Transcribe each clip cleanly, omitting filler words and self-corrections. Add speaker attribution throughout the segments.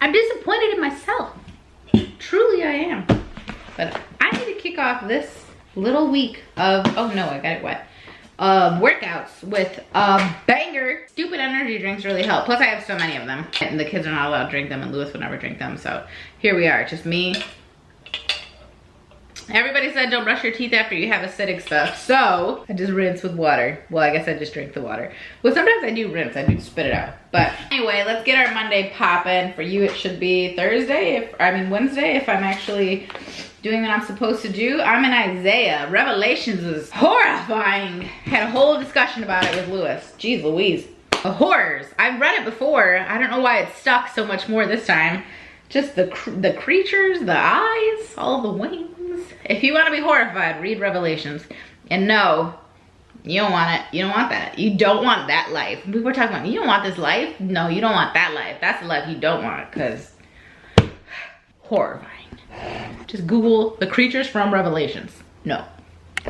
Speaker 1: I'm disappointed in myself. Truly I am. But I need to kick off this little week of, oh no, I got it wet, workouts with a banger. Stupid energy drinks really help. Plus I have so many of them. And the kids are not allowed to drink them, and Lewis would never drink them. So here we are, just me. Everybody said don't brush your teeth after you have acidic stuff. So I just rinse with water. Well, I guess I just drink the water. Well, sometimes I do rinse, I do spit it out. But anyway, let's get our Monday poppin'. For you, it should be Thursday, Wednesday, if I'm actually doing what I'm supposed to do. I'm in Isaiah. Revelations is horrifying. Had a whole discussion about it with Lewis. Jeez Louise. Horrors. I've read it before. I don't know why it stuck so much more this time. Just the creatures, the eyes, all the wings. If you want to be horrified, read Revelations. And no, you don't want it. You don't want that. You don't want that life. People are talking about, you don't want this life? No, you don't want that life. That's the life you don't want, because horrifying. Just Google the creatures from Revelations. No,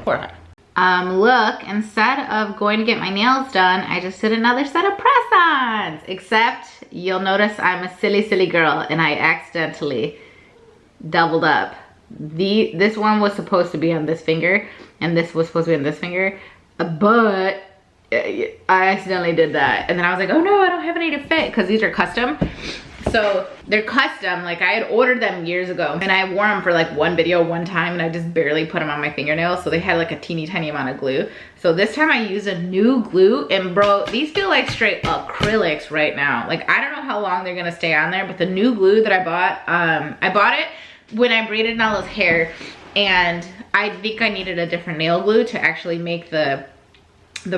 Speaker 1: horrifying. Look, instead of going to get my nails done, I just did another set of press-ons. Except you'll notice I'm a silly girl and I accidentally doubled up. This one was supposed to be on this finger and this was supposed to be on this finger, but I accidentally did that. And then I was like, oh no, I don't have any to fit, because these are custom. So they're custom, like I had ordered them years ago and I wore them for like one video one time and I just barely put them on my fingernails, so they had like a teeny tiny amount of glue. So this time I used a new glue, and bro, these feel like straight acrylics right now. Like I don't know how long they're gonna stay on there, but the new glue that I bought it when I braided Nala's hair, and I think I needed a different nail glue to actually make the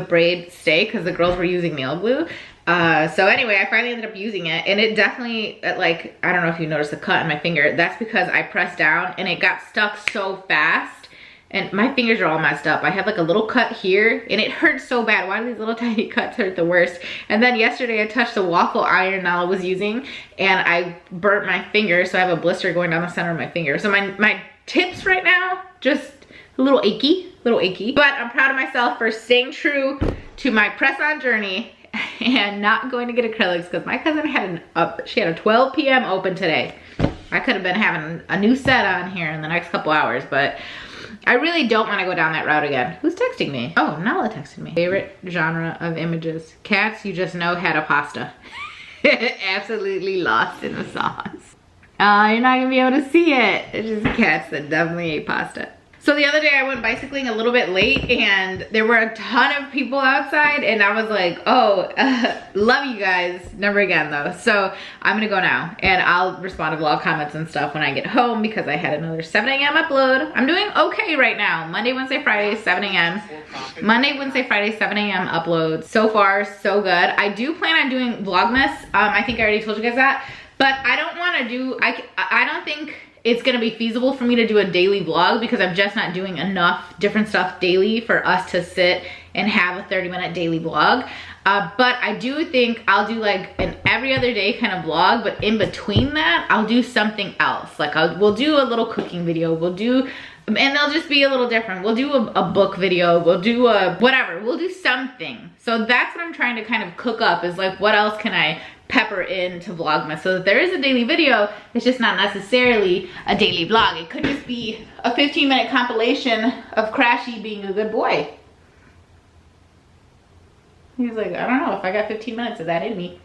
Speaker 1: braid stay, because the girls were using nail glue. So anyway, I finally ended up using it, and it definitely, like, I don't know if you noticed the cut in my finger. That's because I pressed down and it got stuck so fast, and my fingers are all messed up. I have like a little cut here and it hurts so bad. Why do these little tiny cuts hurt the worst? And then yesterday I touched the waffle iron Nala was using and I burnt my finger, so I have a blister going down the center of my finger. So my tips right now, just a little achy, but I'm proud of myself for staying true to my press-on journey and not going to get acrylics, because my cousin had she had a 12 p.m. open today. I could have been having a new set on here in the next couple hours, but I really don't want to go down that route again. Who's texting me? Oh, Nala texted me. Favorite genre of images? Cats you just know had a pasta. Absolutely lost in the sauce. You're not gonna be able to see it. It's just cats that definitely ate pasta. So the other day I went bicycling a little bit late and there were a ton of people outside, and I was like, oh, love you guys. Never again though. So I'm gonna go now and I'll respond to vlog comments and stuff when I get home, because I had another 7 a.m. upload. I'm doing okay right now. Monday, Wednesday, Friday, 7 a.m. Monday, Wednesday, Friday, 7 a.m. uploads. So far, so good. I do plan on doing Vlogmas. I think I already told you guys that, but I don't wanna do, I don't think it's gonna be feasible for me to do a daily vlog, because I'm just not doing enough different stuff daily for us to sit and have a 30-minute daily vlog. But I do think I'll do like an every other day kind of vlog, but in between that, I'll do something else. Like we'll do a little cooking video, and they'll just be a little different. We'll do a book video, we'll do a whatever, we'll do something. So that's what I'm trying to kind of cook up, is like, what else can I pepper into Vlogmas, so that there is a daily video. It's just not necessarily a daily vlog. It could just be a 15-minute compilation of Crashy being a good boy. He's like, I don't know, if I got 15 minutes of that in me.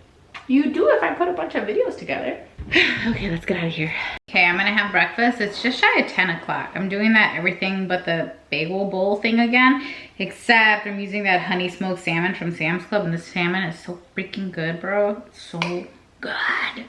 Speaker 1: You do if I put a bunch of videos together. Okay, let's get out of here. Okay, I'm gonna have breakfast. It's just shy of 10 o'clock. I'm doing that everything but the bagel bowl thing again, except I'm using that honey smoked salmon from Sam's Club, and the salmon is so freaking good, bro. It's so good.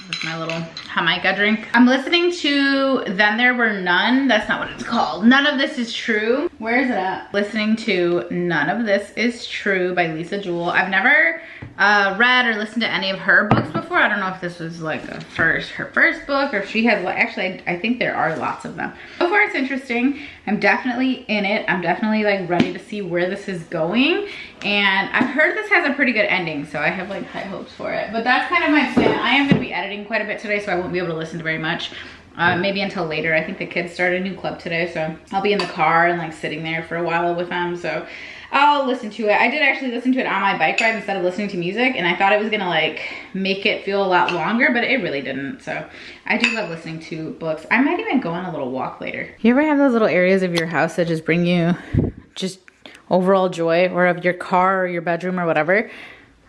Speaker 1: With my little Jamaica drink. I'm listening to Then There Were None. That's not what it's called. None of This Is True. Where is it at? Listening to None of This Is True by Lisa Jewell. I've never read or listened to any of her books before. I don't know if this was like her first book, or if she has, actually I think there are lots of them. So far it's interesting. I'm definitely in it. I'm definitely like ready to see where this is going, and I've heard this has a pretty good ending, so I have like high hopes for it. But that's kind of my plan. I am going to be editing quite a bit today, so I won't be able to listen to very much. maybe until later. I think the kids started a new club today, so I'll be in the car and like sitting there for a while with them. So I'll listen to it. I did actually listen to it on my bike ride instead of listening to music, and I thought it was gonna like make it feel a lot longer, but it really didn't. So I do love listening to books. I might even go on a little walk later. You ever have those little areas of your house that just bring you just overall joy, or of your car or your bedroom or whatever?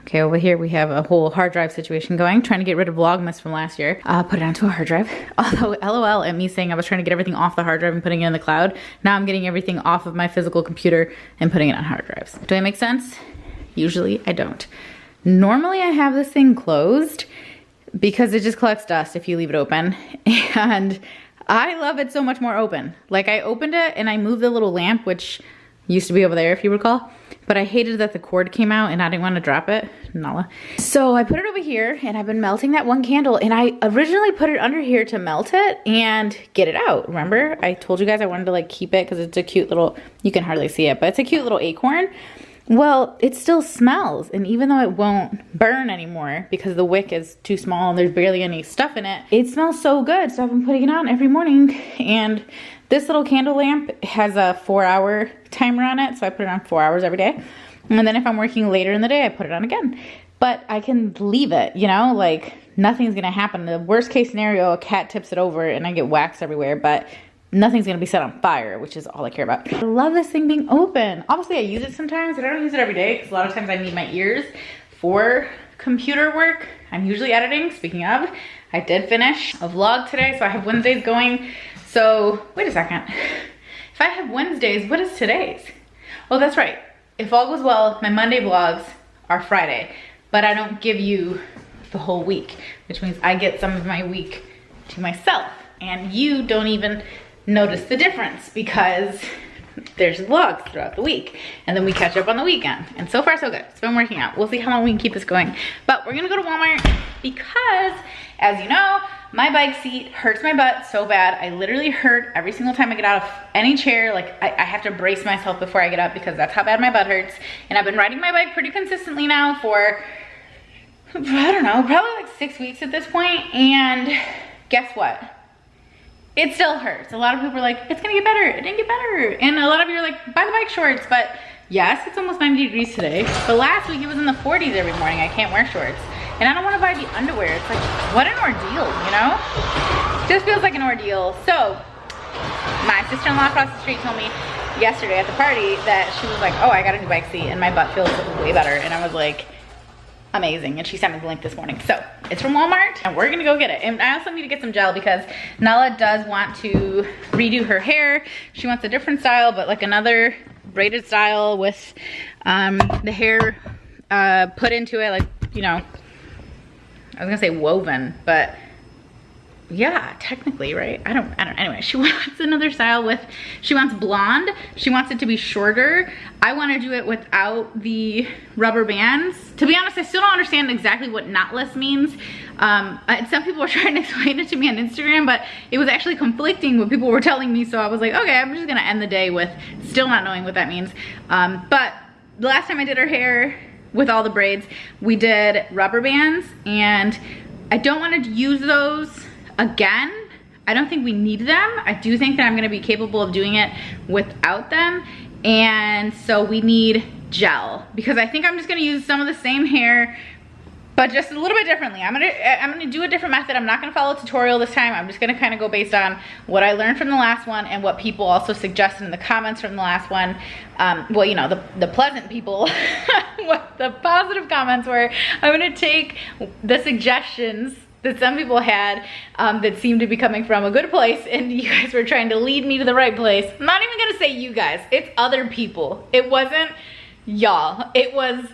Speaker 1: Okay, over here we have a whole hard drive situation going, trying to get rid of Vlogmas from last year. Put it onto a hard drive. Although, LOL at me saying I was trying to get everything off the hard drive and putting it in the cloud. Now I'm getting everything off of my physical computer and putting it on hard drives. Do I make sense? Usually I don't. Normally I have this thing closed because it just collects dust if you leave it open. And I love it so much more open. Like, I opened it and I moved the little lamp, which used to be over there if you recall, but I hated that the cord came out and I didn't want to drop it. Nala. So I put it over here and I've been melting that one candle, and I originally put it under here to melt it and get it out. Remember, I told you guys I wanted to like keep it because it's a cute little, you can hardly see it, but it's a cute little acorn. Well, it still smells, and even though it won't burn anymore because the wick is too small and there's barely any stuff in it, it smells so good. So I've been putting it on every morning, and this little candle lamp has a 4-hour timer on it, so I put it on 4 hours every day. And then if I'm working later in the day, I put it on again. But I can leave it, you know, like nothing's gonna happen. The worst case scenario, a cat tips it over and I get wax everywhere, but nothing's gonna be set on fire, which is all I care about. I love this thing being open. Obviously I use it sometimes, but I don't use it every day because a lot of times I need my ears for computer work. I'm usually editing. Speaking of, I did finish a vlog today, so I have Wednesdays going. So wait a second. If I have Wednesdays, what is today's? Oh, that's right. If all goes well, my Monday vlogs are Friday, but I don't give you the whole week, which means I get some of my week to myself, and you don't even notice the difference because there's vlogs throughout the week, and then we catch up on the weekend. And so far so good. It's been working out. We'll see how long we can keep this going, but we're gonna go to Walmart because, as you know, my bike seat hurts my butt so bad. I literally hurt every single time I get out of any chair. Like, I have to brace myself before I get up because that's how bad my butt hurts. And I've been riding my bike pretty consistently now for, I don't know, probably like 6 weeks at this point. And guess what? It still hurts. A lot of people are like, it's gonna get better. It didn't get better. And a lot of you are like, buy the bike shorts. But yes, it's almost 90 degrees today. But last week it was in the 40s every morning. I can't wear shorts. And I don't wanna buy the underwear. It's like, what an ordeal, you know? Just feels like an ordeal. So my sister-in-law across the street told me yesterday at the party that she was like, oh, I got a new bike seat and my butt feels way better. And I was like, amazing. And she sent me the link this morning. So it's from Walmart and we're gonna go get it. And I also need to get some gel because Nala does want to redo her hair. She wants a different style, but like another braided style with the hair put into it, like, you know, I was gonna say woven, but yeah, technically, right? I don't, anyway, she wants another style with, she wants blonde. She wants it to be shorter. I wanna do it without the rubber bands. To be honest, I still don't understand exactly what knotless means. Some people were trying to explain it to me on Instagram, but it was actually conflicting what people were telling me. So I was like, okay, I'm just gonna end the day with still not knowing what that means. But the last time I did her hair with all the braids, we did rubber bands, and I don't want to use those again. I don't think we need them. I do think that I'm gonna be capable of doing it without them. And so we need gel because I think I'm just gonna use some of the same hair, but just a little bit differently. I'm gonna do a different method. I'm not gonna follow a tutorial this time. I'm just gonna kind of go based on what I learned from the last one and what people also suggested in the comments from the last one. Well, you know, the pleasant people, what the positive comments were. I'm gonna take the suggestions that some people had that seemed to be coming from a good place, and you guys were trying to lead me to the right place. I'm not even gonna say you guys, it's other people. It wasn't y'all, it was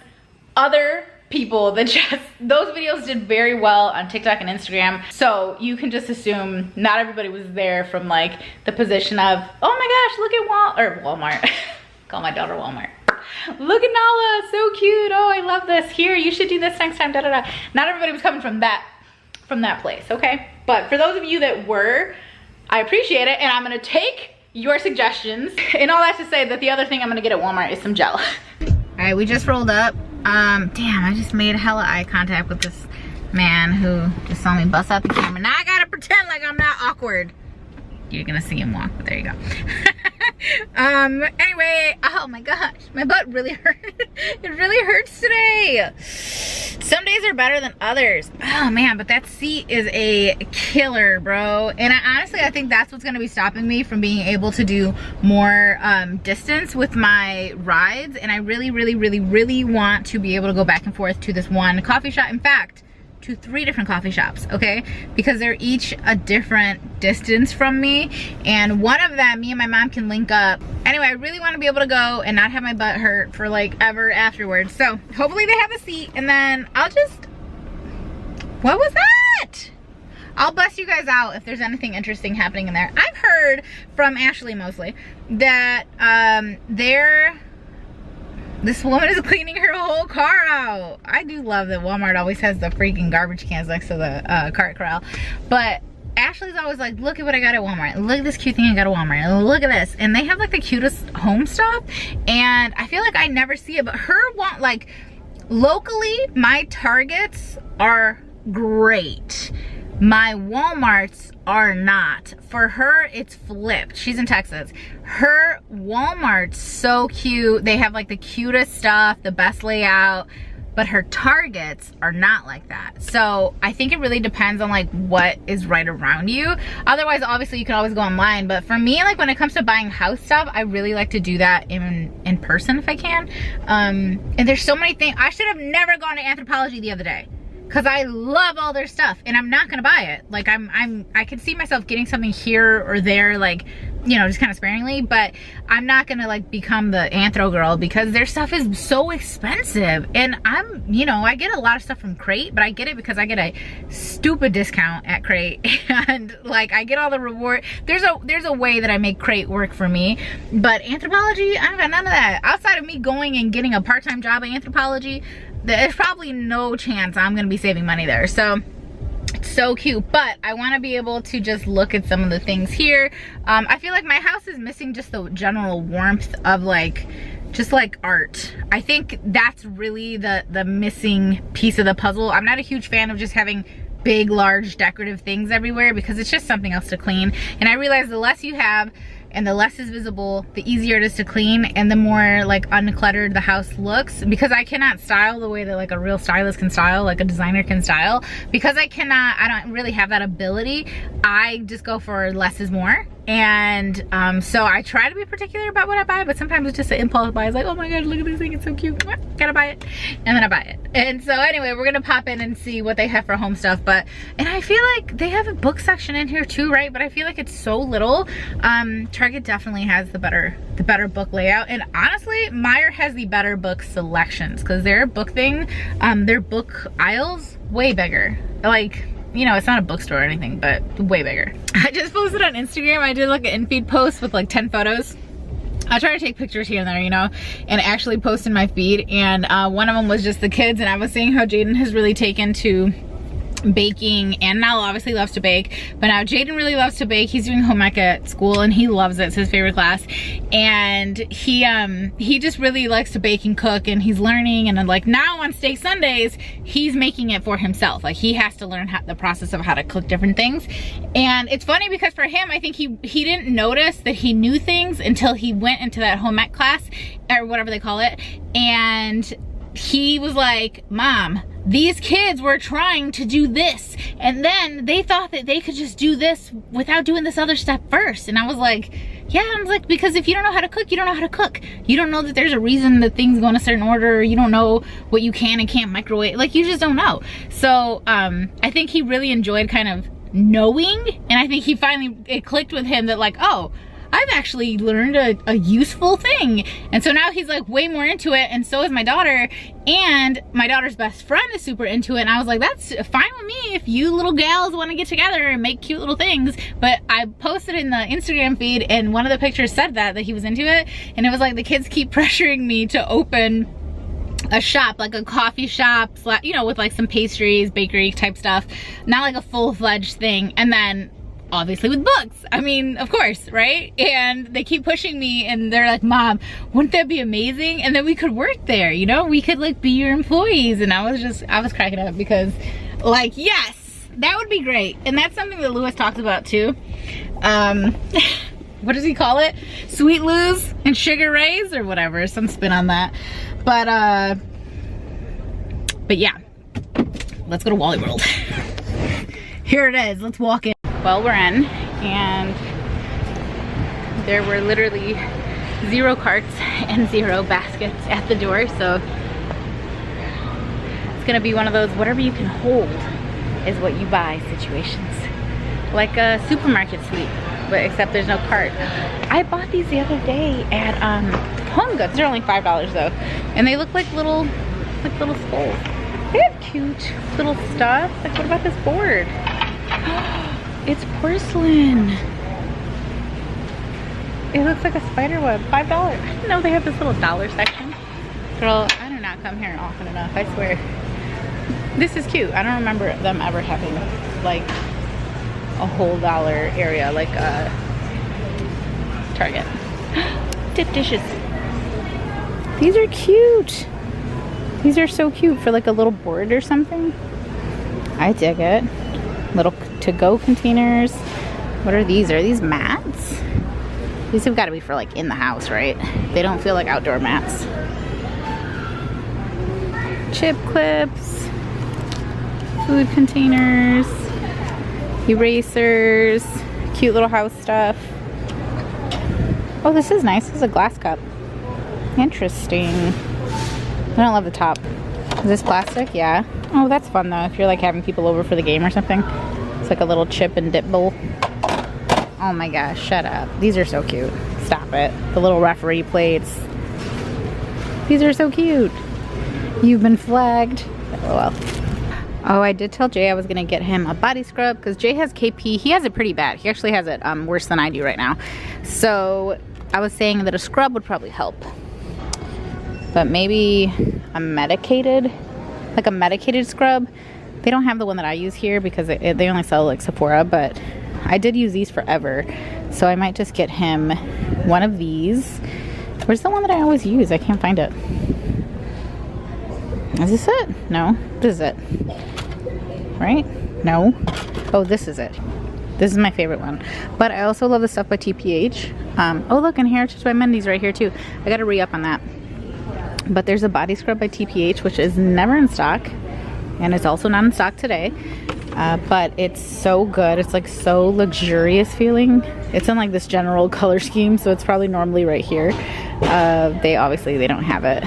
Speaker 1: other people that just, those videos did very well on TikTok and Instagram. So you can just assume not everybody was there from like the position of, oh my gosh, look at Walmart. Call my daughter Walmart. Look at Nala, so cute. Oh, I love this. Here, you should do this next time, da da da. Not everybody was coming from that place, okay? But for those of you that were, I appreciate it, and I'm gonna take your suggestions. And all that to say that the other thing I'm gonna get at Walmart is some gel. All right, we just rolled up. Damn, I just made hella eye contact with this man who just saw me bust out the camera. Now I gotta pretend like I'm not awkward. You're gonna see him walk, but there you go. Anyway, oh my gosh, my butt really hurt. It really hurts today. Some days are better than others. Oh man, but that seat is a killer, bro. And I think that's what's gonna be stopping me from being able to do more distance with my rides. And I really want to be able to go back and forth to this one coffee shop. In fact, to 3 different coffee shops, okay? Because they're each a different distance from me, and one of them, me and my mom can link up. Anyway, I really want to be able to go and not have my butt hurt for like ever afterwards. So hopefully they have a seat, and then I'll just, what was that? I'll bust you guys out if there's anything interesting happening in there. I've heard from Ashley mostly that this woman is cleaning her whole car out. I do love that Walmart always has the freaking garbage cans next to the cart corral. But Ashley's always like, look at what I got at Walmart. Look at this cute thing I got at Walmart. Look at this. And they have like the cutest home stuff. And I feel like I never see it. But like, locally, my Targets are great. My Walmarts are not. For her, it's flipped. She's in Texas. Her Walmart's so cute. They have like the cutest stuff, the best layout, but her Targets are not like that. So I think it really depends on like what is right around you. Otherwise, obviously you can always go online. But for me, like when it comes to buying house stuff, I really like to do that in person if I can. And there's so many things. I should have never gone to Anthropologie the other day, because I love all their stuff and I'm not gonna buy it. Like I could see myself getting something here or there, like, you know, just kind of sparingly, but I'm not gonna like become the Anthro girl because their stuff is so expensive. And you know, I get a lot of stuff from Crate, but I get it because I get a stupid discount at Crate and like I get all the reward. There's a way that I make Crate work for me, but Anthropologie, I don't got none of that. Outside of me going and getting a part-time job at Anthropologie, there's probably no chance I'm gonna be saving money there. So it's so cute, but I want to be able to just look at some of the things here. I feel like my house is missing just the general warmth of like just like art. I think that's really the missing piece of the puzzle. I'm not a huge fan of just having big, large decorative things everywhere because it's just something else to clean. And I realize the less you have and the less is visible, the easier it is to clean and the more like uncluttered the house looks, because I cannot style the way that like a real stylist can style, like a designer can style. Because I don't really have that ability, I just go for less is more. And so I try to be particular about what I buy, but sometimes it's just an impulse buy. It's like, oh my god, look at this thing, it's so cute, gotta buy it, and then I buy it. And so anyway, we're gonna pop in and see what they have for home stuff. And I feel like they have a book section in here too, right? But I feel like it's so little. Target definitely has the better book layout, and honestly Meijer has the better book selections, because their book thing, their book aisles way bigger. Like, you know, it's not a bookstore or anything, but way bigger. I just posted on Instagram, I did like an in-feed post with like 10 photos. I try to take pictures here and there, you know, and actually post in my feed. And one of them was just the kids, and I was saying how Jaden has really taken to baking, and Nala obviously loves to bake, but now Jaden really loves to bake. He's doing home ec at school and he loves it. It's his favorite class, and he just really likes to bake and cook, and he's learning. And then like now on steak Sundays, he's making it for himself. Like he has to learn the process of how to cook different things. And it's funny because for him, I think he didn't notice that he knew things until he went into that home ec class or whatever they call it, and he was like, Mom, these kids were trying to do this, and then they thought that they could just do this without doing this other step first. And I was like, yeah, I was like, because if you don't know how to cook, you don't know how to cook. You don't know that there's a reason that things go in a certain order. You don't know what you can and can't microwave. Like, you just don't know. So I think he really enjoyed kind of knowing, and I think it clicked with him that like, oh, I've actually learned a useful thing. And so now he's like way more into it, and so is my daughter, and my daughter's best friend is super into it. And I was like, that's fine with me if you little gals want to get together and make cute little things. But I posted in the Instagram feed, and one of the pictures said that he was into it, and it was like the kids keep pressuring me to open a shop, like a coffee shop, you know, with like some pastries, bakery type stuff, not like a full-fledged thing. And then obviously with books, I mean, of course, right? And they keep pushing me, and they're like, Mom, wouldn't that be amazing? And then we could work there, you know, we could like be your employees. And I was cracking up because like, yes, That would be great. And that's something that Lewis talks about too. What does he call it? Sweet Lou's and Sugar Ray's or whatever. Some spin on that. But yeah. Let's go to Wally World. Here it is. Let's walk in. Well, we're in, and there were literally 0 carts and 0 baskets at the door, so it's gonna be one of those whatever you can hold is what you buy situations. Like a supermarket sweep, but except there's no cart. I bought these the other day at Home Goods. They're only $5 though, and they look like little skulls. They have cute little stuff. Like, what about this board? It's porcelain. It looks like a spider web. $5. I didn't know they have this little dollar section. Girl, I do not come here often enough, I swear. This is cute. I don't remember them ever having like a whole dollar area like Target. Dip dishes. These are cute. These are so cute for like a little board or something. I dig it. Little to-go containers. What are these? Are these mats? These have got to be for like in the house, right? They don't feel like outdoor mats. Chip clips. Food containers. Erasers. Cute little house stuff. Oh, this is nice. This is a glass cup. Interesting. I don't love the top. Is this plastic? Yeah. Oh, that's fun though if you're like having people over for the game or something. It's like a little chip and dip bowl. Oh my gosh, shut up. These are so cute. Stop it. The little referee plates. These are so cute. You've been flagged. Oh well. Oh, I did tell Jay I was gonna get him a body scrub because Jay has KP. He has it pretty bad. He actually has it worse than I do right now. So I was saying that a scrub would probably help. But maybe a medicated scrub. They don't have the one that I use here because they only sell like Sephora, but I did use these forever. So I might just get him one of these. Where's the one that I always use? I can't find it. Is this it? No, this is it. Right? No. Oh, this is it. This is my favorite one. But I also love the stuff by TPH. Oh look, and Heritage by Mendy's right here too. I gotta re-up on that. But there's a body scrub by TPH, which is never in stock. And it's also not in stock today. But it's so good. It's like so luxurious feeling. It's in like this general color scheme, so it's probably normally right here. They don't have it.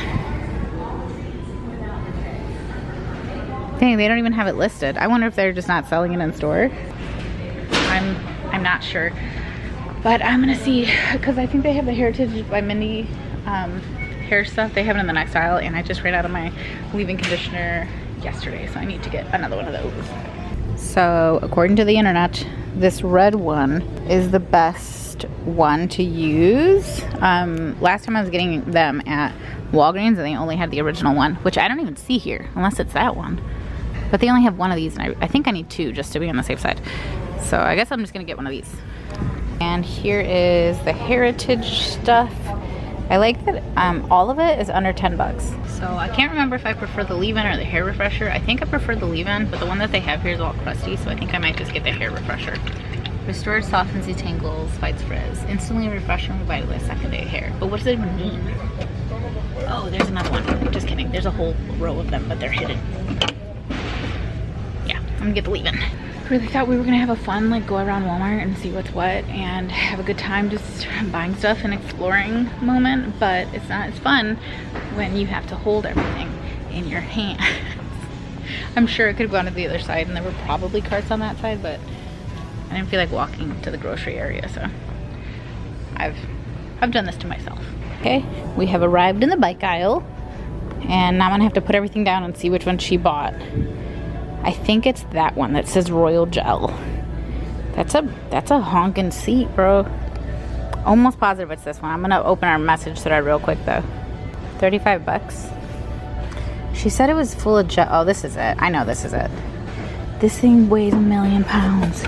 Speaker 1: Dang, they don't even have it listed. I wonder if they're just not selling it in store. I'm not sure. But I'm gonna see, because I think they have the Heritage by Mindy hair stuff. They have it in the next aisle, and I just ran out of my leave-in conditioner yesterday, so I need to get another one of those. So according to the internet, this red one is the best one to use. Last time I was getting them at Walgreens and they only had the original one, which I don't even see here unless it's that one. But they only have one of these, and I think I need 2 just to be on the safe side. So I guess I'm just gonna get one of these. And here is the Heritage stuff. I like that all of it is under 10 bucks. So I can't remember if I prefer the leave-in or the hair refresher. I think I prefer the leave-in, but the one that they have here is all crusty, so I think I might just get the hair refresher. Restores, softens, detangles, fights frizz. Instantly refresh and revitalize second day hair. But what does it even mean? Oh, there's another one. Just kidding. There's a whole row of them, but they're hidden. Yeah, I'm gonna get the leave-in. Really thought we were gonna have a fun like go around Walmart and see what's what and have a good time just buying stuff and exploring moment, but it's not as fun when you have to hold everything in your hands. I'm sure it could have gone to the other side and there were probably carts on that side, but I didn't feel like walking to the grocery area, so I've done this to myself. Okay, we have arrived in the bike aisle and now I'm gonna have to put everything down and see which one she bought. I think it's that one that says Royal Gel. That's a honkin' seat, bro. Almost positive it's this one. I'm gonna open our message thread real quick though. 35 bucks. She said it was full of gel. Oh, this is it. I know this is it. This thing weighs 1,000,000 pounds.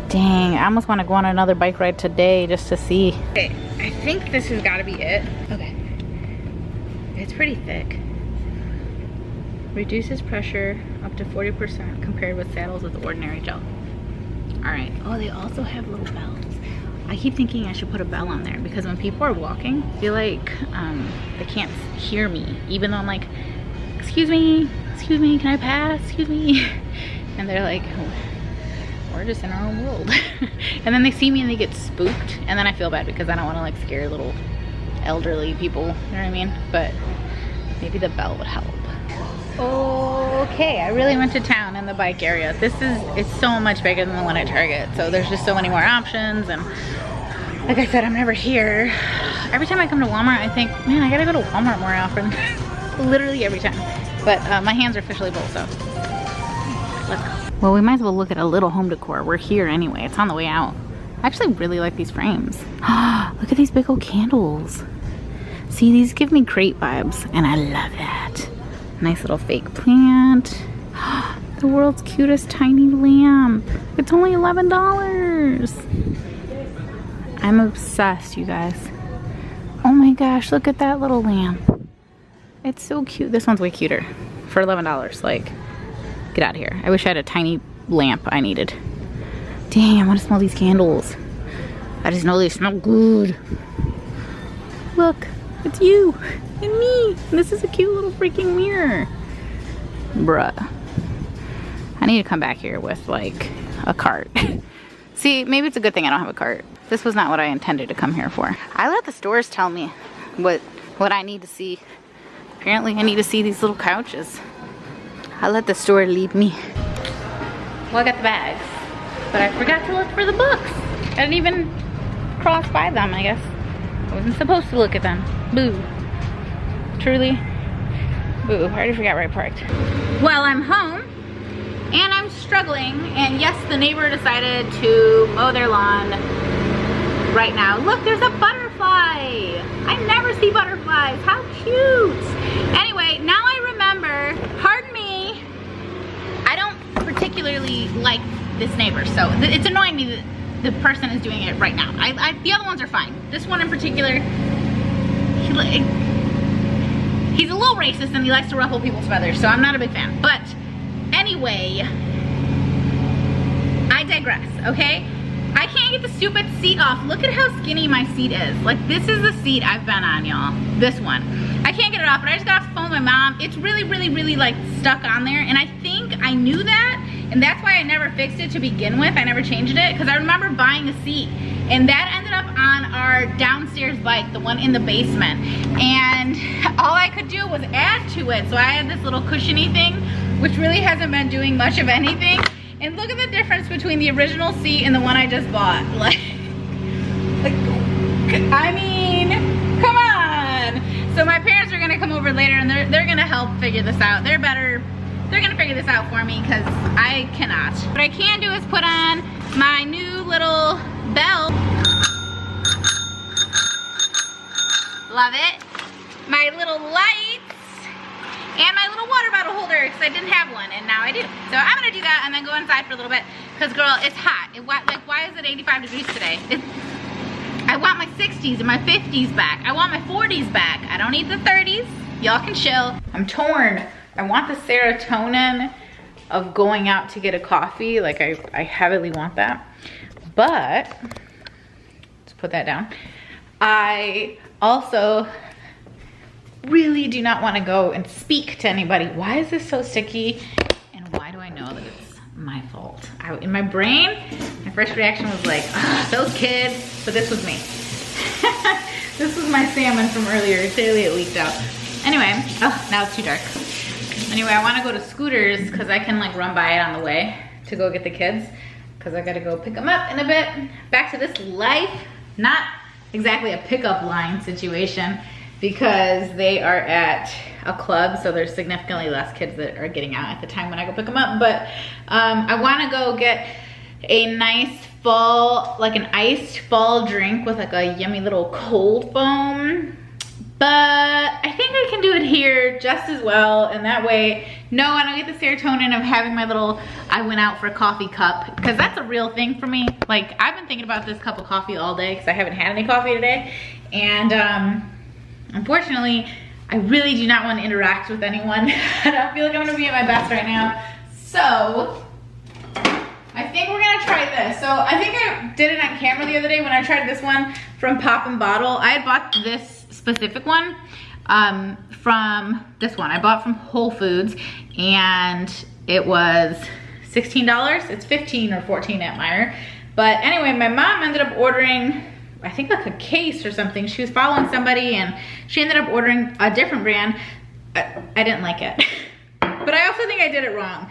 Speaker 1: Dang, I almost want to go on another bike ride today just to see. Okay, I think this has got to be it. Okay. It's pretty thick. Reduces pressure up to 40% compared with saddles with ordinary gel. All right. Oh, they also have little bells. I keep thinking I should put a bell on there because when people are walking, I feel like they can't hear me, even though I'm like, excuse me, can I pass? Excuse me. And they're like, oh, we're just in our own world. And then they see me and they get spooked, and then I feel bad because I don't want to like scare little elderly people, you know what I mean? But maybe the bell would help. Okay, I really went to town in the bike area. It's so much bigger than the one at Target, so there's just so many more options, and like I said, I'm never here. Every time I come to Walmart, I think, man, I gotta go to Walmart more often. Literally every time. But my hands are officially full, so let's go. Well, we might as well look at a little home decor. We're here anyway, it's on the way out. I actually really like these frames. Look at these big old candles. See, these give me crate vibes, and I love that. Nice little fake plant. The world's cutest tiny lamp. It's only $11. I'm obsessed, you guys. Oh my gosh, look at that little lamp. It's so cute. This one's way cuter for $11. Like, get out of here. I wish I had a tiny lamp I needed. Dang, I want to smell these candles. I just know they smell good. Look, it's you and me. And this is a cute little freaking mirror. Bruh. I need to come back here with like a cart. See, maybe it's a good thing I don't have a cart. This was not what I intended to come here for. I let the stores tell me what I need to see. Apparently I need to see these little couches. I let the store lead me. Well, I got the bags, but I forgot to look for the books. I didn't even cross by them, I guess. I wasn't supposed to look at them. Boo. Truly. Boo. I already forgot where I parked. Well, I'm home and I'm struggling, and yes, the neighbor decided to mow their lawn right now. Look, there's a butterfly. I never see butterflies. How cute. Anyway, now I remember, pardon me, I don't particularly like this neighbor, so it's annoying me that the person is doing it right now. The other ones are fine. This one in particular, he's a little racist and he likes to ruffle people's feathers, so I'm not a big fan. But anyway, I digress, okay? I can't get the stupid seat off. Look at how skinny my seat is. Like, this is the seat I've been on, y'all. This one. I can't get it off, but I just got off the phone with my mom. It's really, really, really, like, stuck on there, and I think I knew that, and that's why I never fixed it to begin with. I never changed it, because I remember buying a seat, and that ended up on our downstairs bike, the one in the basement, and all I could do was add to it, so I had this little cushiony thing, which really hasn't been doing much of anything. And look at the difference between the original seat and the one I just bought. Like, I mean, come on. So my parents are gonna come over later and they're gonna help figure this out. They're gonna figure this out for me because I cannot. What I can do is put on my new little bell. Love it. My little lights. And my little water bottle holder, because I didn't have one, and now I do. So I'm gonna do that and then go inside for a little bit, because girl, it's hot. Like, why is it 85 degrees today? I want my 60s and my 50s back. I want my 40s back. I don't need the 30s. Y'all can chill. I'm torn. I want the serotonin of going out to get a coffee. Like, I heavily want that. But, let's put that down. I also really do not want to go and speak to anybody. Why is this so sticky? And why do I know that it's my fault? In my brain, my first reaction was like, those kids, but this was me. This was my salmon from earlier. Clearly it leaked out. Anyway, now it's too dark. Anyway, I want to go to Scooters because I can like run by it on the way to go get the kids, because I got to go pick them up in a bit. Back to this life, not exactly a pickup line situation, because they are at a club, so there's significantly less kids that are getting out at the time when I go pick them up. But I want to go get a nice fall, like an iced fall drink with like a yummy little cold foam. But I think I can do it here just as well, and that way, no, I don't get the serotonin of having my little I went out for a coffee cup, because that's a real thing for me. Like, I've been thinking about this cup of coffee all day because I haven't had any coffee today, and unfortunately, I really do not want to interact with anyone. I don't feel like I'm gonna be at my best right now. So, I think we're gonna try this. So I think I did it on camera the other day when I tried this one from Pop and Bottle. I had bought this specific one from this one. I bought from Whole Foods and it was $16. It's 15 or 14 at Meijer. But anyway, my mom ended up ordering, I think like a case or something. She was following somebody and she ended up ordering a different brand. I didn't like it. But I also think I did it wrong.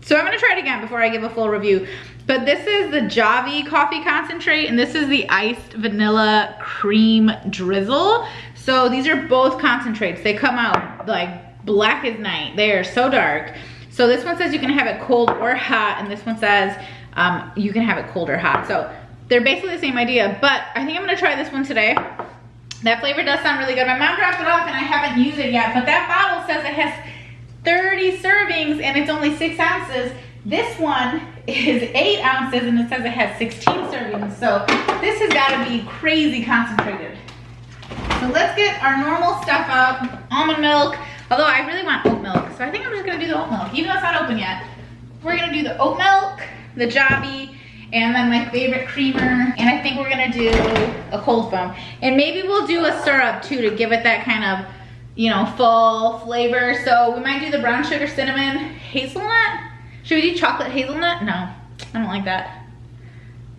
Speaker 1: So I'm gonna try it again before I give a full review. But this is the Javi coffee concentrate and this is the iced vanilla cream drizzle. So these are both concentrates. They come out like black as night. They are so dark. So this one says you can have it cold or hot and this one says you can have it cold or hot. So they're basically the same idea, but I think I'm gonna try this one today. That flavor does sound really good. My mom dropped it off and I haven't used it yet, but that bottle says it has 30 servings and it's only 6 ounces. This one is 8 ounces and it says it has 16 servings. So this has gotta be crazy concentrated. So let's get our normal stuff out. Almond milk, although I really want oat milk. So I think I'm just gonna do the oat milk, even though it's not open yet. We're gonna do the oat milk, the Javi, and then my favorite creamer. And I think we're gonna do a cold foam. And maybe we'll do a syrup too to give it that kind of, you know, fall flavor. So we might do the brown sugar cinnamon hazelnut. Should we do chocolate hazelnut? No, I don't like that.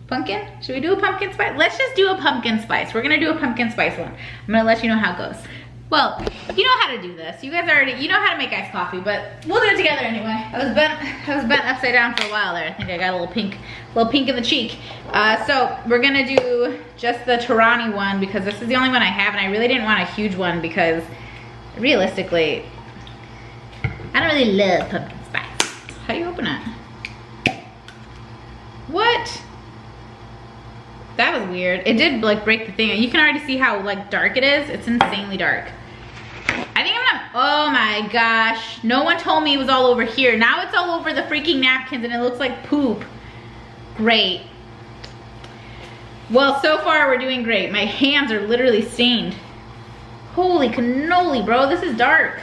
Speaker 1: Pumpkin? Should we do a pumpkin spice? Let's just do a pumpkin spice. We're gonna do a pumpkin spice one. I'm gonna let you know how it goes. Well, you know how to do this. You guys already, you know how to make iced coffee, but we'll do it together anyway. I was bent upside down for a while there. I think I got a little pink in the cheek. So we're gonna do just the Torani one because this is the only one I have and I really didn't want a huge one because realistically, I don't really love pumpkin spice. How do you open it? What? That was weird. It did like break the thing. You can already see how like dark it is. It's insanely dark. I think I'm gonna, oh my gosh. No one told me it was all over here. Now it's all over the freaking napkins and it looks like poop. Great. Well, so far we're doing great. My hands are literally stained. Holy cannoli, bro, this is dark.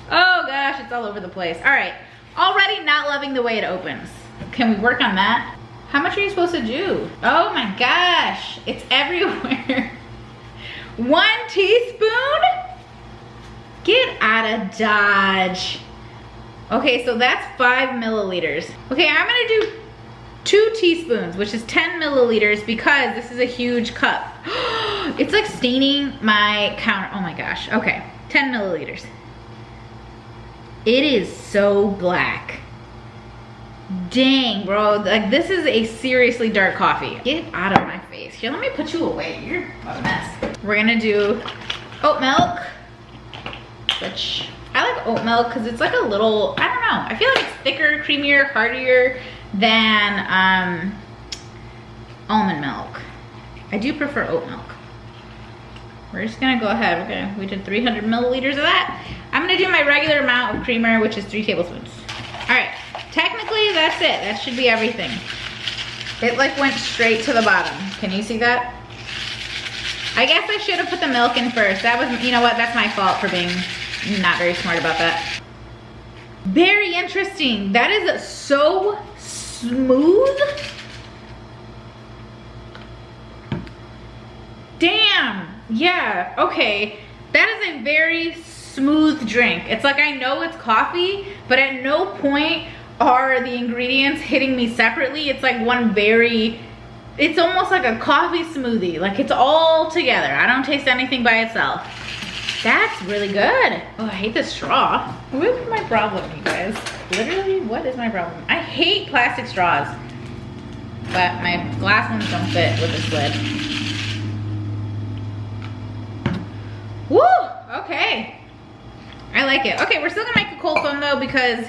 Speaker 1: Oh gosh, it's all over the place. All right, already not loving the way it opens. Can we work on that? How much are you supposed to do? Oh my gosh, it's everywhere. 1 teaspoon? Get out of Dodge. Okay, so that's 5 milliliters. Okay, I'm gonna do 2 teaspoons, which is 10 milliliters because this is a huge cup. It's like staining my counter. Oh my gosh. Okay, 10 milliliters. It is so black. Dang, bro. Like, this is a seriously dark coffee. Get out of my face. Here, let me put you away. You're a mess. We're gonna do oat milk, which I like oat milk because it's like a little, I don't know. I feel like it's thicker, creamier, heartier than almond milk. I do prefer oat milk. We're just gonna go ahead. Okay, we did 300 milliliters of that. I'm gonna do my regular amount of creamer, which is 3 tablespoons. All right, technically that's it. That should be everything. It like went straight to the bottom. Can you see that? I guess I should have put the milk in first. That was, you know what? That's my fault for being not very smart about that. Very interesting. That is so smooth. Damn. Yeah, okay. That is a very smooth drink. It's like I know it's coffee, but at no point are the ingredients hitting me separately. It's like one very, it's almost like a coffee smoothie. Like it's all together. I don't taste anything by itself. That's really good. Oh, I hate this straw. What is my problem, you guys? Literally, what is my problem? I hate plastic straws, but my glass ones don't fit with this lid. Woo, okay. I like it. Okay, we're still gonna make a cold foam though because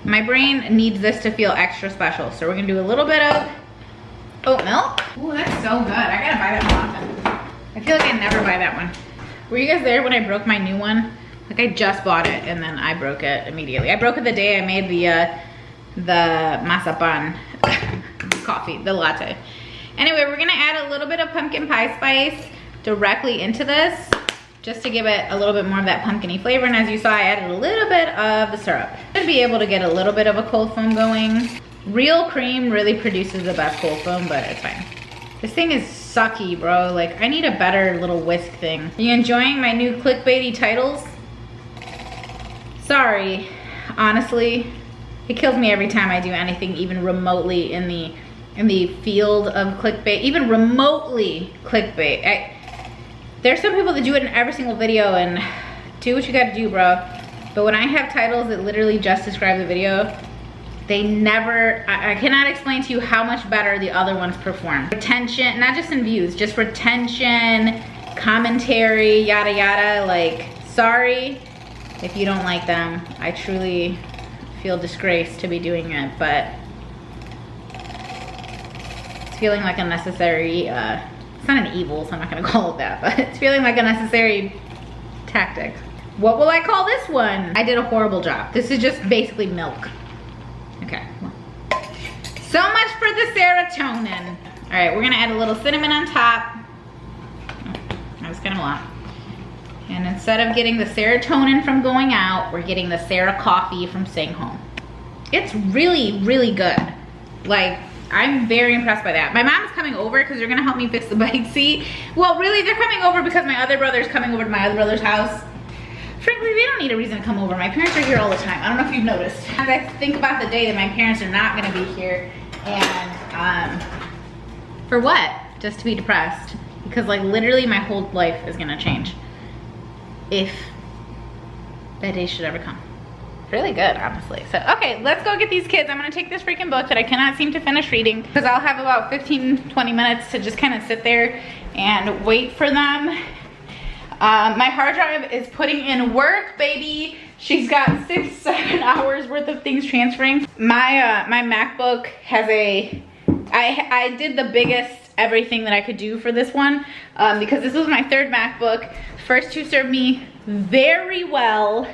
Speaker 1: my brain needs this to feel extra special. So we're gonna do a little bit of oat milk. Ooh, that's so good. I gotta buy that more often. I feel like I never buy that one. Were you guys there when I broke my new one? Like I just bought it and then I broke it immediately. I broke it the day I made the mazapan coffee, the latte. Anyway, we're gonna add a little bit of pumpkin pie spice directly into this. just to give it a little bit more of that pumpkin-y flavor. And as you saw, I added a little bit of the syrup. Should be able to get a little bit of a cold foam going. Real cream really produces the best cold foam, but it's fine. This thing is sucky, bro. Like, I need a better little whisk thing. Are you enjoying my new clickbaity titles? Sorry, honestly, it kills me every time I do anything even remotely in the field of clickbait, even remotely clickbait. There's some people that do it in every single video, and do what you gotta do, bro. But when I have titles that literally just describe the video, they never, I cannot explain to you how much better the other ones perform. Retention, not just in views, just retention, commentary, yada yada. Like, sorry if you don't like them. I truly feel disgraced to be doing it, but it's feeling like a necessary, it's not an evil, so I'm not gonna call it that, but it's feeling like a necessary tactic. What will I call this one? I did a horrible job. This is just basically milk. Okay. So much for the serotonin. All right, we're gonna add a little cinnamon on top. Oh, that was kind of a lot. And instead of getting the serotonin from going out, we're getting the Sarah coffee from staying home. It's really, really good. Like, I'm very impressed by that. My mom's coming over because they're gonna help me fix the bike seat. Well, really, they're coming over because my other brother's coming over to my other brother's house. Frankly, they don't need a reason to come over. My parents are here all the time. I don't know if you've noticed. As I think about the day that my parents are not gonna be here, and for what? Just to be depressed. Because like literally my whole life is gonna change. If that day should ever come. Really good, honestly. So, okay, let's go get these kids. I'm gonna take this freaking book that I cannot seem to finish reading because I'll have about 15-20 minutes to just kind of sit there and wait for them. My hard drive is putting in work, baby. She's got 6-7 hours worth of things transferring. My my MacBook has I did the biggest everything that I could do for this one because this was my third MacBook. First two served me very well.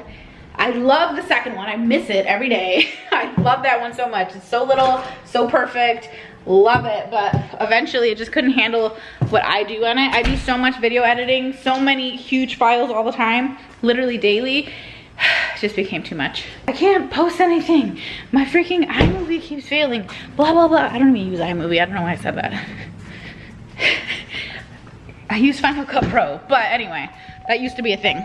Speaker 1: I love the second one. I miss it every day. I love that one so much. It's so little, so perfect. Love it, but eventually it just couldn't handle what I do on it. I do so much video editing, so many huge files all the time, literally daily. It just became too much. I can't post anything. My freaking iMovie keeps failing. Blah, blah, blah. I don't even use iMovie. I don't know why I said that. I use Final Cut Pro, but anyway, that used to be a thing.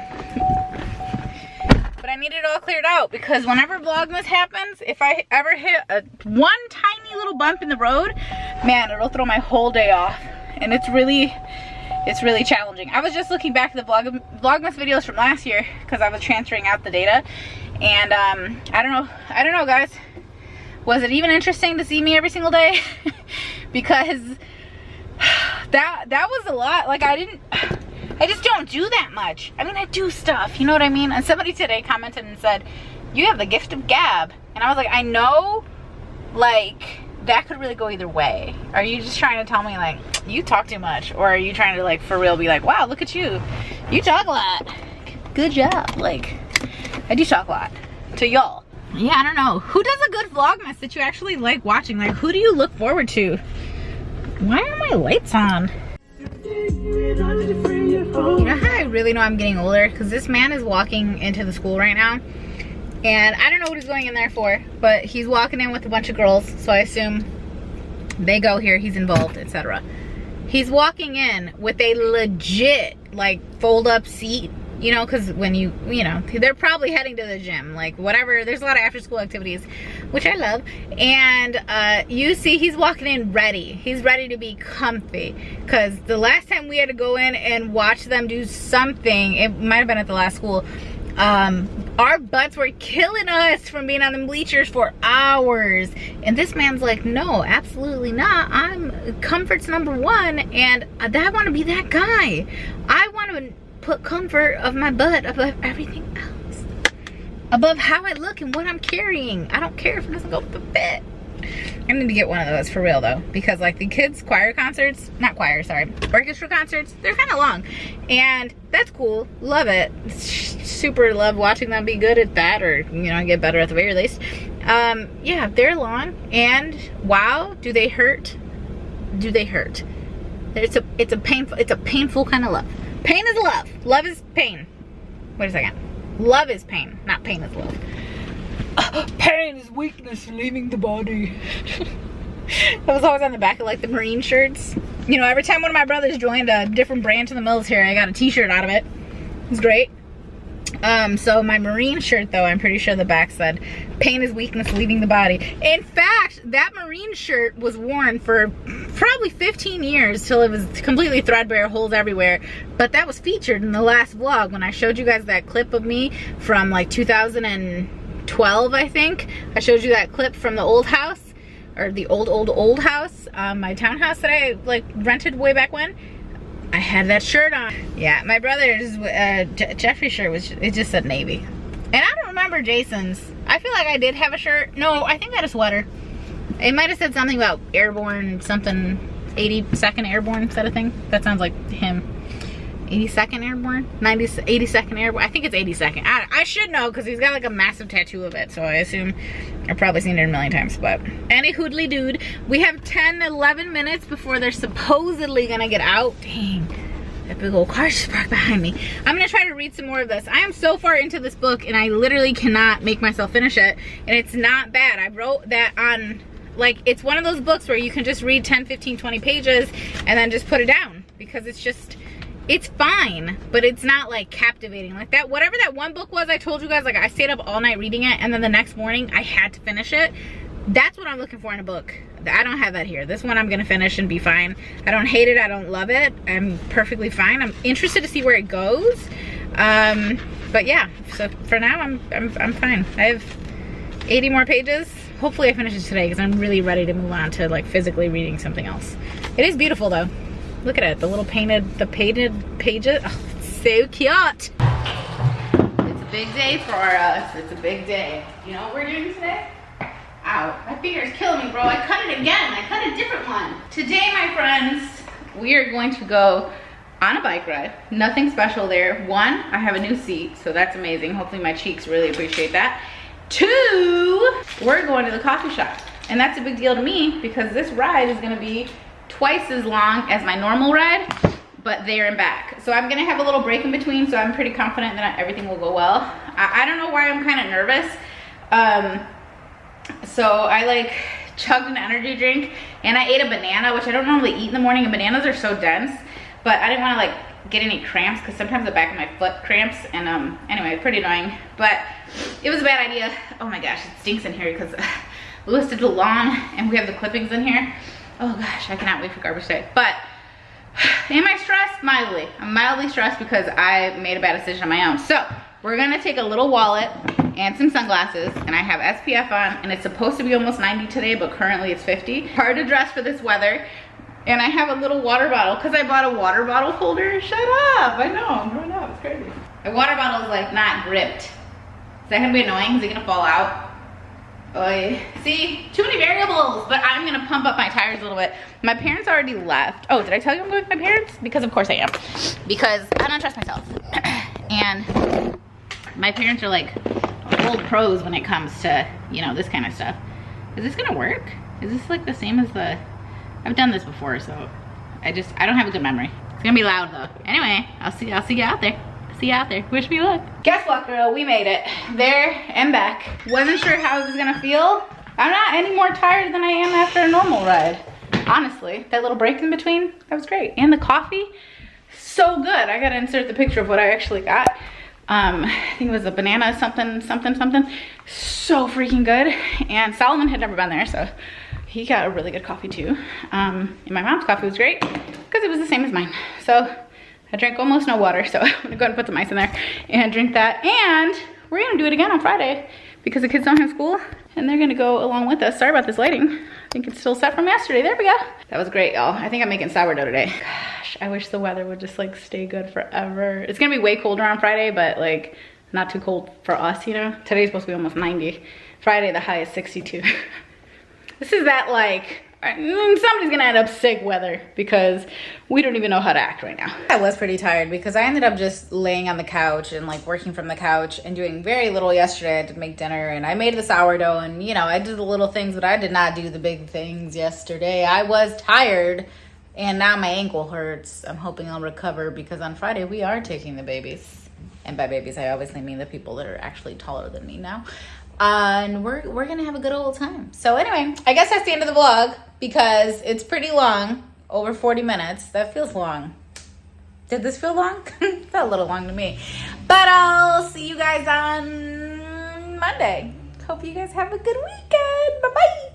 Speaker 1: But I need it all cleared out because whenever Vlogmas happens, if I ever hit one tiny little bump in the road, man, it'll throw my whole day off. And it's really challenging. I was just looking back at the Vlogmas videos from last year because I was transferring out the data. And I don't know guys. Was it even interesting to see me every single day? Because that was a lot. Like I just don't do that much. I mean, I do stuff, you know what I mean? And somebody today commented and said, you have the gift of gab. And I was like, I know, like, that could really go either way. Are you just trying to tell me, like, you talk too much? Or are you trying to, like, for real be like, wow, look at you. You talk a lot. Good job. Like, I do talk a lot to y'all. Yeah, I don't know. Who does a good Vlogmas that you actually like watching? Like, who do you look forward to? Why are my lights on? You know how I really know I'm getting older? Because this man is walking into the school right now. And I don't know what he's going in there for. But he's walking in with a bunch of girls. So I assume they go here, he's involved, etc. He's walking in with a legit, like, fold-up seat. You know, because when you know, they're probably heading to the gym. Like, whatever. There's a lot of after-school activities, which I love. And you see he's walking in ready. He's ready to be comfy. Because the last time we had to go in and watch them do something, it might have been at the last school, our butts were killing us from being on the bleachers for hours. And this man's like, no, absolutely not. Comfort's #1. And I want to be that guy. I want to put comfort of my butt above everything else, above how I look and what I'm carrying. I don't care if it doesn't go with the fit. I need to get one of those for real though, because like the kids choir concerts, not choir, sorry, orchestra concerts, they're kind of long, and that's cool, love it, super love watching them be good at that, or you know, get better at the very least. Yeah, they're long, and wow, do they hurt? Do they hurt? It's a painful kind of love. Pain is love. Love is pain. Wait a second. Love is pain, not pain is love. Pain is weakness leaving the body. That was always on the back of like the Marine shirts. You know, every time one of my brothers joined a different branch in the military, I got a t-shirt out of it. It was great. So my Marine shirt though, I'm pretty sure the back said, pain is weakness leaving the body. In fact, that Marine shirt was worn for probably 15 years till it was completely threadbare, holes everywhere. But that was featured in the last vlog when I showed you guys that clip of me from like 2012, I think. I showed you that clip from the old house, or the old house, my townhouse that I like rented way back when. I had that shirt on. Yeah, my brother's Jeffrey's shirt was, it just said Navy. And I don't remember Jason's. I feel like I did have a shirt. No, I think I had a sweater. It might have said something about airborne, something, 82nd Airborne, is that a thing? That sounds like him. 82nd Airborne? 82nd Airborne? I think it's 82nd. I should know because he's got like a massive tattoo of it. So I assume I've probably seen it a million times. But any hoodly dude, we have 10, 11 minutes before they're supposedly gonna get out. Dang, that big old car just parked behind me. I'm gonna try to read some more of this. I am so far into this book and I literally cannot make myself finish it. And it's not bad. I wrote that on, like, it's one of those books where you can just read 10, 15, 20 pages and then just put it down. Because it's just, it's fine, but it's not like captivating like that. Whatever that one book was I told you guys, like I stayed up all night reading it and then the next morning I had to finish it. That's what I'm looking for in a book. I don't have that here. This one I'm gonna finish and be fine. I don't hate it, I don't love it. I'm perfectly fine. I'm interested to see where it goes. But yeah, so for now I'm fine. I have 80 more pages. Hopefully I finish it today because I'm really ready to move on to like physically reading something else. It is beautiful though. Look at it, the little painted pages. Oh, it's so cute. It's a big day for us. It's a big day. You know what we're doing today? Ow, my finger's killing me, bro. I cut it again. I cut a different one. Today, my friends, we are going to go on a bike ride. Nothing special there. One, I have a new seat, so that's amazing. Hopefully my cheeks really appreciate that. Two, we're going to the coffee shop. And that's a big deal to me because this ride is gonna be twice as long as my normal ride, but there and back. So I'm gonna have a little break in between, so I'm pretty confident that everything will go well. I don't know why I'm kind of nervous. So I like chugged an energy drink and I ate a banana, which I don't normally eat in the morning, and bananas are so dense, but I didn't want to like get any cramps because sometimes the back of my foot cramps, and anyway, pretty annoying, but it was a bad idea. Oh my gosh, it stinks in here because Lewis did the lawn and we have the clippings in here. Oh gosh, I cannot wait for garbage day. But am I stressed? Mildly. I'm mildly stressed because I made a bad decision on my own. So we're gonna take a little wallet and some sunglasses, and I have SPF on, and it's supposed to be almost 90 today, but currently it's 50. Hard to dress for this weather. And I have a little water bottle because I bought a water bottle holder. Shut up, I know, I'm growing up, it's crazy. My water bottle is like not gripped. Is that gonna be annoying? Is it gonna fall out? Oh, see, too many variables, but I'm gonna pump up my tires a little bit. My parents already left. Oh, did I tell you I'm going with my parents? Because of course I am. Because I don't trust myself. And my parents are like old pros when it comes to, you know, this kind of stuff. Is this gonna work? Is this like the same as the, I've done this before, so I don't have a good memory. It's gonna be loud though. Anyway, I'll see you out there. See you out there. Wish me luck. Guess what, girl? We made it. There and back. Wasn't sure how it was gonna feel. I'm not any more tired than I am after a normal ride. Honestly, that little break in between, that was great. And the coffee, so good. I gotta insert the picture of what I actually got. I think it was a banana something. So freaking good. And Solomon had never been there, so he got a really good coffee too. And my mom's coffee was great because it was the same as mine. So I drank almost no water, so I'm gonna go ahead and put some ice in there and drink that. And we're gonna do it again on Friday because the kids don't have school and they're gonna go along with us. Sorry about this lighting. I think it's still set from yesterday. There we go. That was great, y'all. I think I'm making sourdough today. Gosh, I wish the weather would just like stay good forever. It's gonna be way colder on Friday, but like not too cold for us, you know? Today's supposed to be almost 90. Friday, the high is 62. This is that like, somebody's gonna end up sick weather because we don't even know how to act right now. I was pretty tired because I ended up just laying on the couch and like working from the couch and doing very little yesterday. I had to make dinner and I made the sourdough and, you know, I did the little things, but I did not do the big things yesterday. I was tired And now my ankle hurts. I'm hoping I'll recover because on Friday we are taking the babies. And by babies, I obviously mean the people that are actually taller than me now. And we're going to have a good old time. So anyway, I guess that's the end of the vlog because it's pretty long. Over 40 minutes. That feels long. Did this feel long? It felt a little long to me. But I'll see you guys on Monday. Hope you guys have a good weekend. Bye-bye.